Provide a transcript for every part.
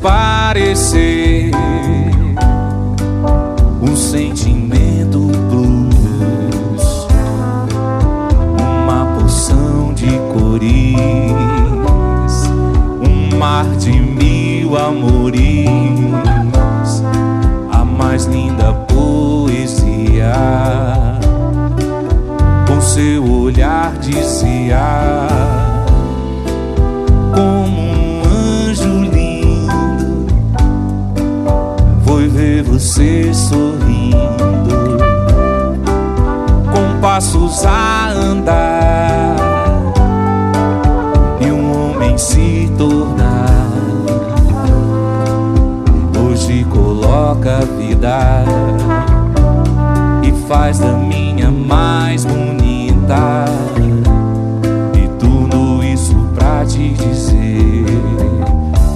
transparecer um sentimento blues, uma poção de cores, um mar de mil amores, a mais linda poesia. Com seu olhar dizia, como um anjo lindo, foi ver você sorrindo, com passos a andar, e um homem se tornar. Hoje coloca a vida e faz da minha mais bonita. E tudo isso pra te dizer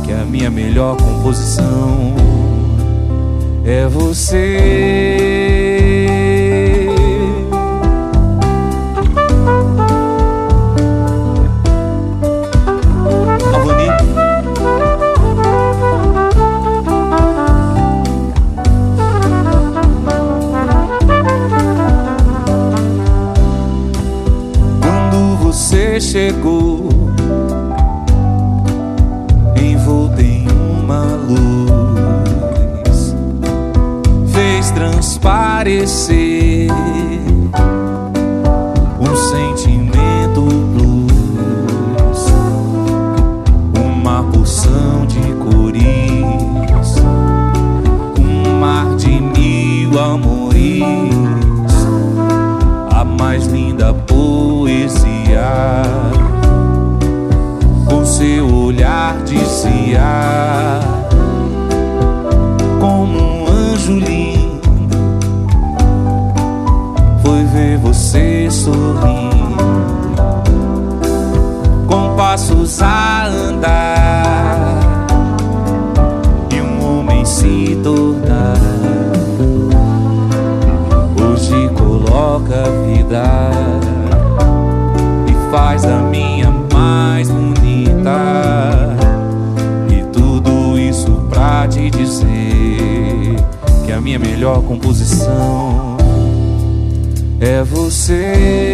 que a minha melhor composição é você. Você chegou envolto em uma luz, fez transparecer um sentimento blues, uma poção de cores, um mar de mil amores, a mais linda poesia. Com seu olhar dizia, como um anjo lindo, foi ver você sorrindo, com passos a andar, e um homem se tornar. Hoje coloca a vida, faz a minha mais bonita. E tudo isso pra te dizer que a minha melhor composição é você.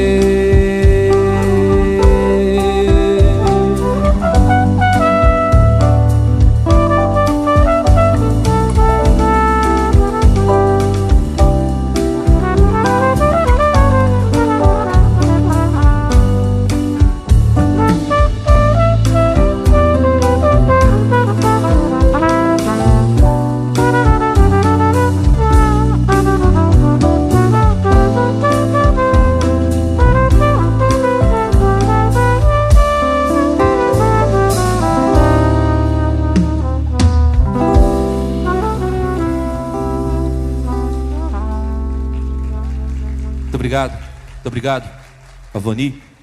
Muito obrigado, Pavoni.